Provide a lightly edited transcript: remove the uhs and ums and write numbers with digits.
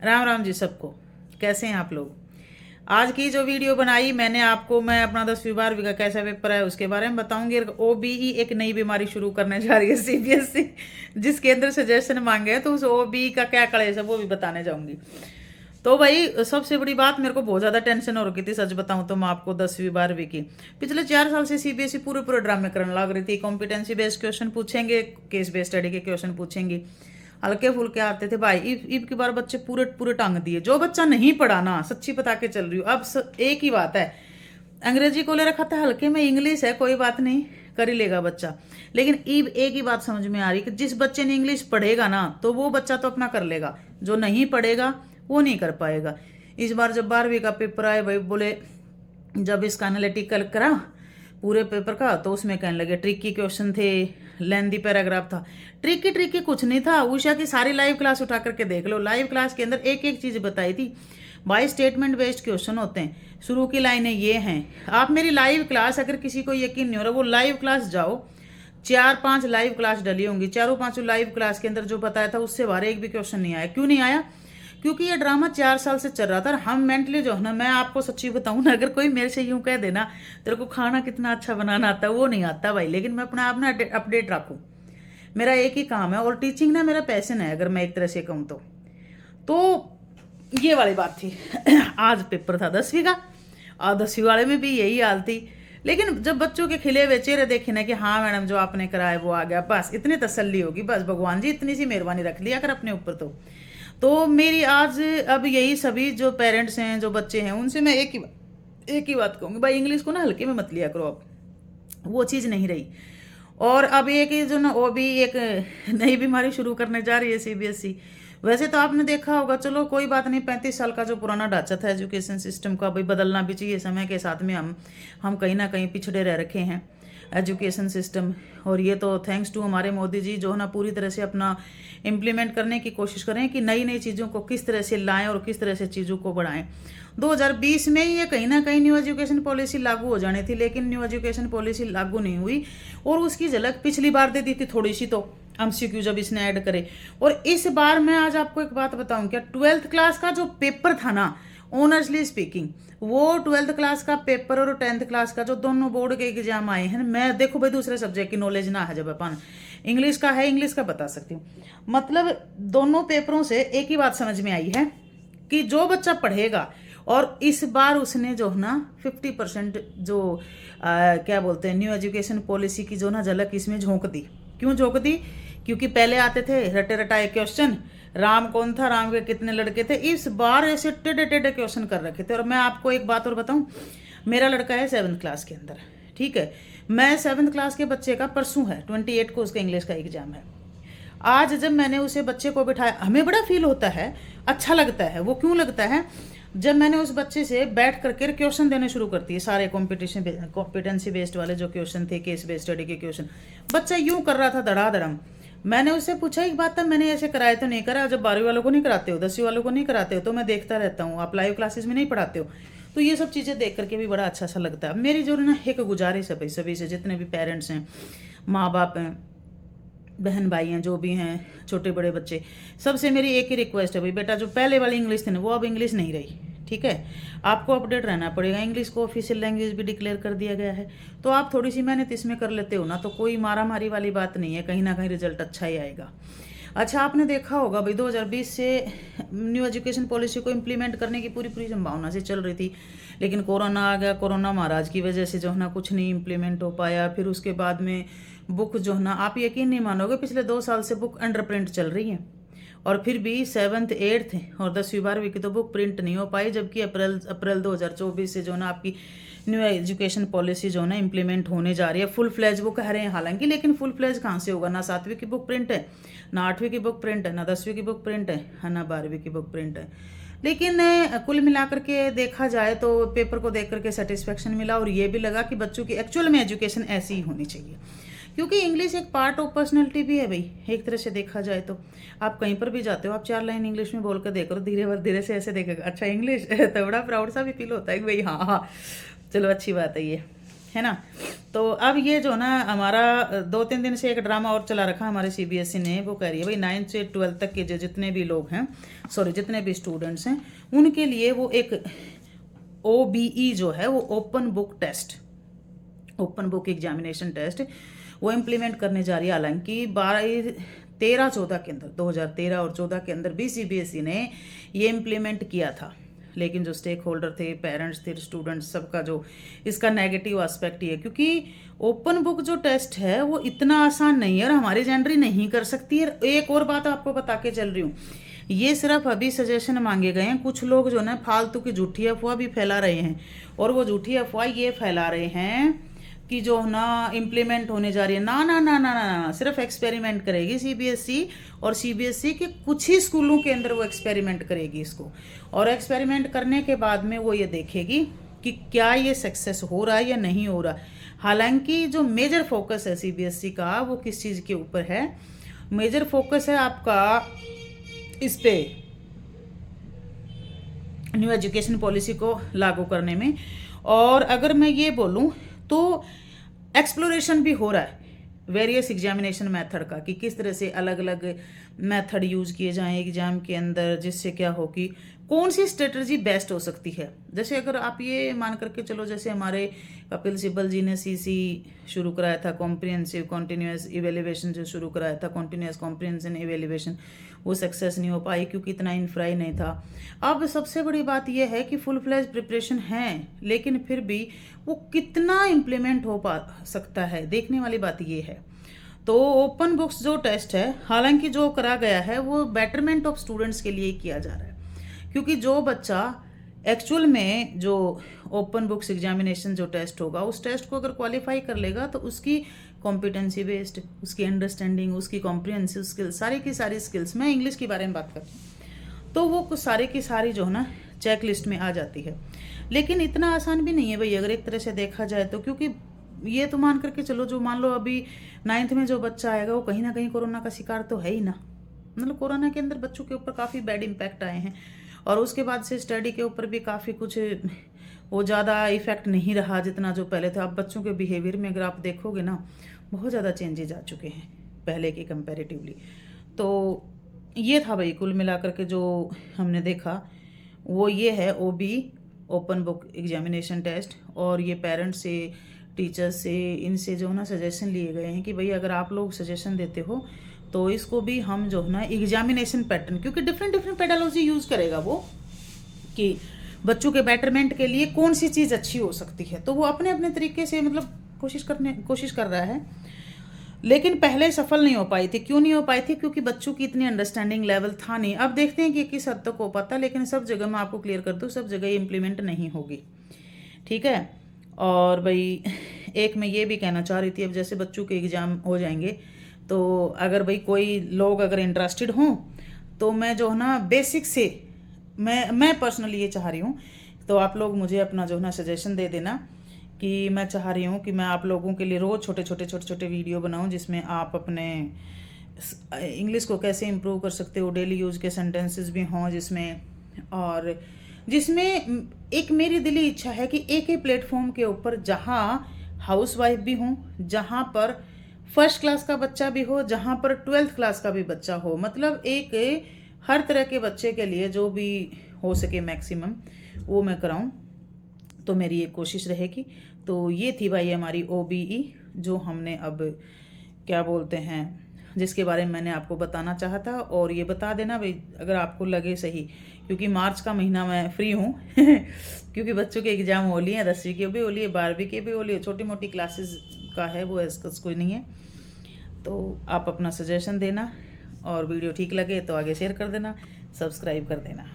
राम राम जी सबको। कैसे हैं आप लोग। आज की जो वीडियो बनाई मैंने आपको, मैं अपना 10वीं 12वीं का कैसा पेपर है उसके बारे में बताऊंगी। ओबीई एक नई बीमारी शुरू करने जा रही है सीबीएसई, जिसके अंदर सजेशन मांगे हैं, तो उस ओबीई का क्या कलेश है वो भी बताने जाऊंगी। तो भाई सबसे बड़ी बात, मेरे को बहुत ज्यादा टेंशन हो रही थी सच बताऊं तो मैं आपको 10वीं 12वीं की। पिछले 4 साल से सीबीएसई पूरे पूरे ड्रामे करने लग रही थी। कॉम्पिटेंसी बेस्ड क्वेश्चन पूछेंगे, केस बेस्ड स्टडी के क्वेश्चन पूछेंगे, हल्के फुल्के आते थे भाई। ईब की बार बच्चे पूरे पूरे टांग दिए। जो बच्चा नहीं पढ़ा ना, सच्ची बता के चल रही हूँ, अब एक ही बात है, अंग्रेजी को ले रखा था हल्के में, इंग्लिश है कोई बात नहीं, कर ही लेगा बच्चा। लेकिन ईब एक ही बात समझ में आ रही कि जिस बच्चे ने इंग्लिश पढ़ेगा ना तो वो बच्चा तो अपना कर लेगा, जो नहीं पढ़ेगा वो नहीं कर पाएगा। इस बार जब 12वीं का पेपर आए भाई, बोले जब इसका एनालिटिकल करा पूरे पेपर का, तो उसमें कहने लगे ट्रिकी क्वेश्चन थे, लेंदी पैराग्राफ था। ट्रिकी ट्रिकी कुछ नहीं था। उषा की सारी लाइव क्लास उठा करके देख लो, लाइव क्लास के अंदर एक एक चीज बताई थी। बाई स्टेटमेंट बेस्ड क्वेश्चन होते हैं, शुरू की लाइनें ये हैं। आप मेरी लाइव क्लास, अगर किसी को यकीन नहीं हो रहा, वो लाइव क्लास जाओ, 4-5 लाइव क्लास डली होंगी, चारों पांचों लाइव क्लास के अंदर जो बताया था उससे बाहर एक भी क्वेश्चन नहीं आया। क्यों नहीं आया? क्योंकि ये ड्रामा 4 साल से चल रहा था। और हम मेंटली जो है ना, मैं आपको सच्ची बताऊं ना, अगर कोई मेरे से यूं कह देना तेरे को खाना कितना अच्छा बनाना आता है, वो नहीं आता भाई। लेकिन मैं अपना आप ना अपडेट रखूं, मेरा एक ही काम है, और टीचिंग ना मेरा पैशन है, अगर मैं एक तरह से कहूँ तो ये वाली बात थी। आज पेपर था 10वीं का, और 10वीं वाले में भी यही हाल थी। लेकिन जब बच्चों के खिले हुए चेहरे देखे ना कि हाँ मैडम जो आपने कराया वो आ गया, बस इतनी तसल्ली होगी। बस भगवान जी इतनी सी मेहरबानी रख लिया कर अपने ऊपर। तो मेरी आज अब यही सभी जो पेरेंट्स हैं, जो बच्चे हैं, उनसे मैं एक ही बात कहूँगी, भाई इंग्लिश को ना हल्के में मत लिया करो। अब वो चीज़ नहीं रही। और अब एक जो ना, वो भी एक नई बीमारी शुरू करने जा रही है सीबीएसई। वैसे तो आपने देखा होगा, चलो कोई बात नहीं, 35 साल का जो पुराना ढांचा था एजुकेशन सिस्टम का, भाई बदलना भी चाहिए समय के साथ में। हम कहीं ना कहीं पिछड़े रह रखे हैं एजुकेशन सिस्टम। और ये तो थैंक्स टू हमारे मोदी जी, जो है ना पूरी तरह से अपना इम्प्लीमेंट करने की कोशिश करें कि नई नई चीज़ों को किस तरह से लाएं और किस तरह से चीज़ों को बढ़ाएं। 2020 में ये कहीं ना कहीं न्यू एजुकेशन पॉलिसी लागू हो जानी थी, लेकिन न्यू एजुकेशन पॉलिसी लागू नहीं हुई। और उसकी झलक पिछली बार दे दी थी थोड़ी सी, तो एमसीक्यू जब इसने ऐड करे। और इस बार मैं आज आपको एक बात बताऊं, क्या 12th क्लास का जो पेपर था ना, ऑनेस्टली स्पीकिंग, वो 12th क्लास का पेपर और 10th क्लास का जो दोनों बोर्ड के एग्जाम आए हैं, मैं देखो भाई दूसरे सब्जेक्ट की नॉलेज ना है, जब अपन इंग्लिश का है, इंग्लिश का बता सकती हूँ। मतलब दोनों पेपरों से एक ही बात समझ में आई है कि जो बच्चा पढ़ेगा, और इस बार उसने जो है ना 50% जो क्या बोलते हैं न्यू एजुकेशन पॉलिसी की जो ना झलक इसमें झोंक दी। क्यों झोंक दी? क्योंकि पहले आते थे रटे रटाए क्वेश्चन, राम कौन था, राम के कितने लड़के थे। इस बार ऐसे टेढ़े टेढ़े क्वेश्चन कर रखे थे। और मैं आपको एक बात और बताऊं, मेरा लड़का है 7th क्लास के अंदर, ठीक है। मैं 7th क्लास के बच्चे का परसों है 28 को उसका इंग्लिश का एग्जाम है। आज जब मैंने उसे बच्चे को बिठाया, हमें बड़ा फील होता है, अच्छा लगता है। वो क्यों लगता है? जब मैंने उस बच्चे से बैठ करके क्वेश्चन देने शुरू करती है, सारे कॉम्पिटेंसी बेस्ड वाले जो क्वेश्चन थे, केस बेस्ड स्टडी के क्वेश्चन, बच्चा यूं कर रहा था धड़ाधड़म। मैंने उससे पूछा एक बात, था मैंने ऐसे कराए तो नहीं करा, जब 12वीं वालों को नहीं कराते हो, 10वीं वालों को नहीं कराते हो, तो मैं देखता रहता हूँ, आप लाइव क्लासेस में नहीं पढ़ाते हो। तो ये सब चीज़ें देख करके भी बड़ा अच्छा सा लगता है। मेरी जो ना एक गुजारिश है भाई सभी से, जितने भी पेरेंट्स हैं, माँ बाप हैं, बहन भाई हैं, जो भी हैं, छोटे बड़े बच्चे, सबसे मेरी एक ही रिक्वेस्ट है भाई, बेटा जो पहले वाली इंग्लिश थी ना, वो अब इंग्लिश नहीं रही, ठीक है। आपको अपडेट रहना पड़ेगा। इंग्लिश को ऑफिशियल लैंग्वेज भी डिक्लेयर कर दिया गया है, तो आप थोड़ी सी मेहनत इसमें कर लेते हो ना, तो कोई मारा मारी वाली बात नहीं है, कहीं ना कहीं रिजल्ट अच्छा ही आएगा। अच्छा, आपने देखा होगा भाई 2020 से न्यू एजुकेशन पॉलिसी को इम्प्लीमेंट करने की पूरी पूरी संभावना से चल रही थी, लेकिन कोरोना आ गया। कोरोना महाराज की वजह से जो है ना कुछ नहीं इम्प्लीमेंट हो पाया। फिर उसके बाद में बुक जो है ना, आप यकीन नहीं मानोगे, पिछले 2 साल से बुक अंडर प्रिंट चल रही है। और फिर भी 7th 8th और 10वीं 12वीं की तो बुक प्रिंट नहीं हो पाई, जबकि अप्रैल 2024 से जो ना आपकी न्यू एजुकेशन पॉलिसी जो ना इम्प्लीमेंट होने जा रही है। फुल फ्लैज वो कह रहे हैं हालांकि, लेकिन फुल फ्लैज कहाँ से होगा? ना 7वीं की बुक प्रिंट है, ना 8वीं की बुक प्रिंट है, ना 10वीं की बुक प्रिंट है, ना 12वीं की बुक प्रिंट है। लेकिन कुल मिलाकर के देखा जाए तो पेपर को देख करके सेटिस्फेक्शन मिला, और ये भी लगा कि बच्चों की एक्चुअल में एजुकेशन ऐसी ही होनी चाहिए। क्योंकि इंग्लिश एक पार्ट ऑफ पर्सनैलिटी भी है भाई, एक तरह से देखा जाए तो। आप कहीं पर भी जाते हो, आप 4 लाइन इंग्लिश में बोल कर देखो, धीरे धीरे से ऐसे देखेगा, अच्छा इंग्लिश तो बड़ा प्राउड सा भी फील होता है कि भाई हाँ हाँ चलो अच्छी बात है ये। है ना। तो अब ये जो ना हमारा 2-3 दिन से एक ड्रामा और चला रखा हमारे सीबीएसई ने, वो कह रही है भाई 9 से 12 तक के जो जितने भी लोग हैं, सॉरी जितने भी स्टूडेंट्स हैं, उनके लिए वो एक OBE जो है वो open book test, open book examination test वो इम्प्लीमेंट करने जा रही है। हालांकि 13-14 के अंदर 2013 और 14 के अंदर भी सीबीएसई ने ये इम्प्लीमेंट किया था, लेकिन जो स्टेक होल्डर थे, पेरेंट्स थे, स्टूडेंट्स, सबका जो इसका नेगेटिव एस्पेक्ट ही है, क्योंकि ओपन बुक जो टेस्ट है वो इतना आसान नहीं है और हमारी जनरी नहीं कर सकती है। एक और बात आपको बता के चल रही हूँ, ये सिर्फ अभी सजेशन मांगे गए हैं। कुछ लोग जो ना फालतू की झूठी अफवाह भी फैला रहे हैं, और वो झूठी अफवाह ये फैला रहे हैं कि जो ना इम्प्लीमेंट होने जा रही है, ना ना ना ना ना ना, सिर्फ एक्सपेरिमेंट करेगी सीबीएसई, और सीबीएसई के कुछ ही स्कूलों के अंदर वो एक्सपेरिमेंट करेगी इसको, और एक्सपेरिमेंट करने के बाद में वो ये देखेगी कि क्या ये सक्सेस हो रहा है या नहीं हो रहा। हालांकि जो मेजर फोकस है सीबीएसई का वो किस चीज़ के ऊपर है, मेजर फोकस है आपका इस पे न्यू एजुकेशन पॉलिसी को लागू करने में। और अगर मैं ये बोलूं तो एक्सप्लोरेशन भी हो रहा है वेरियस एग्जामिनेशन मेथड का, कि किस तरह से अलग अलग मेथड यूज किए जाएं एग्जाम के अंदर, जिससे क्या हो कि कौन सी स्ट्रेटजी बेस्ट हो सकती है। जैसे अगर आप ये मान करके चलो, जैसे हमारे कपिल सिब्बल जी ने CC शुरू कराया था, कॉम्प्रिहेंसिव कॉन्टिन्यूस इवेल्युएशन जो शुरू कराया था, कॉन्टिन्यूस कॉम्प्रिहेंशन इवेल्युएशन, वो सक्सेस नहीं हो पाई क्योंकि इतना इंफ्रा ही नहीं था। अब सबसे बड़ी बात यह है कि फुल फ्लेज प्रिपरेशन है, लेकिन फिर भी वो कितना इम्प्लीमेंट हो पा सकता है, देखने वाली बात ये है। तो ओपन बुक्स जो टेस्ट है, हालांकि जो करा गया है वो बेटरमेंट ऑफ स्टूडेंट्स के लिए किया जा रहा है, क्योंकि जो बच्चा एक्चुअल में जो ओपन बुक्स एग्जामिनेशन जो टेस्ट होगा, उस टेस्ट को अगर क्वालिफाई कर लेगा तो उसकी कॉम्पिटेंसी बेस्ड, उसकी अंडरस्टैंडिंग, उसकी कॉम्प्रिहेंसिव स्किल्स, सारी की सारी स्किल्स, मैं इंग्लिश के बारे में बात करती हूँ, तो वो सारे की सारी जो है ना चेक लिस्ट में आ जाती है। लेकिन इतना आसान भी नहीं है भाई, अगर एक तरह से देखा जाए तो, क्योंकि ये तो मान करके चलो, जो मान लो अभी 9th में जो बच्चा आएगा वो कहीं ना कहीं कोरोना का शिकार तो है ही ना। मतलब कोरोना के अंदर बच्चों के ऊपर काफ़ी बैड इम्पैक्ट आए हैं, और उसके बाद से स्टडी के ऊपर भी काफ़ी कुछ वो ज़्यादा इफेक्ट नहीं रहा जितना जो पहले था। अब बच्चों के बिहेवियर में अगर आप देखोगे ना, बहुत ज़्यादा चेंजेज आ चुके हैं पहले के कंपैरेटिवली। तो ये था भाई कुल मिलाकर के जो हमने देखा वो ये है OB open book examination test. और ये पेरेंट्स से, टीचर्स से, इनसे जो ना सजेशन लिए गए हैं कि भाई अगर आप लोग सजेशन देते हो तो इसको भी हम जो है ना एग्जामिनेशन पैटर्न, क्योंकि डिफरेंट डिफरेंट पेडालॉजी यूज़ करेगा वो, कि बच्चों के बेटरमेंट के लिए कौन सी चीज़ अच्छी हो सकती है, तो वो अपने अपने तरीके से मतलब कोशिश कर रहा है। लेकिन पहले सफल नहीं हो पाई थी। क्यों नहीं हो पाई थी? क्योंकि बच्चों की इतनी अंडरस्टैंडिंग लेवल था नहीं। अब देखते हैं कि किस हद तक हो पाता, लेकिन सब जगह मैं आपको क्लियर कर दूँ, सब जगह इम्प्लीमेंट नहीं होगी, ठीक है। और भाई एक मैं ये भी कहना चाह रही थी, अब जैसे बच्चों के एग्ज़ाम हो जाएंगे, तो अगर भाई कोई लोग अगर इंटरेस्टेड हों तो मैं जो है ना बेसिक से मैं पर्सनली ये चाह रही हूँ, तो आप लोग मुझे अपना जो है ना सजेशन दे देना कि मैं चाह रही हूँ कि मैं आप लोगों के लिए रोज़ छोटे छोटे वीडियो बनाऊँ, जिसमें आप अपने इंग्लिश को कैसे इम्प्रूव कर सकते हो, डेली यूज़ के सेंटेंसेस भी हों जिसमें, और जिसमें एक मेरी दिली इच्छा है कि एक ही प्लेटफॉर्म के ऊपर जहाँ हाउसवाइफ भी हूँ, जहाँ पर फर्स्ट क्लास का बच्चा भी हो, जहाँ पर 12th क्लास का भी बच्चा हो, मतलब एक हर तरह के बच्चे के लिए जो भी हो सके मैक्सिमम वो मैं कराऊं, तो मेरी एक कोशिश रहेगी। तो ये थी भाई हमारी OBE जो हमने अब क्या बोलते हैं, जिसके बारे में मैंने आपको बताना चाहा था। और ये बता देना भाई अगर आपको लगे सही, क्योंकि मार्च का महीना मैं फ्री हूँ क्योंकि बच्चों के एग्ज़ाम हो लिए हैं, 10वीं के भी हो लिए, 12वीं के भी हो लिए, छोटी मोटी क्लासेस का है वो, इसका कोई नहीं है। तो आप अपना सजेशन देना, और वीडियो ठीक लगे तो आगे शेयर कर देना, सब्सक्राइब कर देना।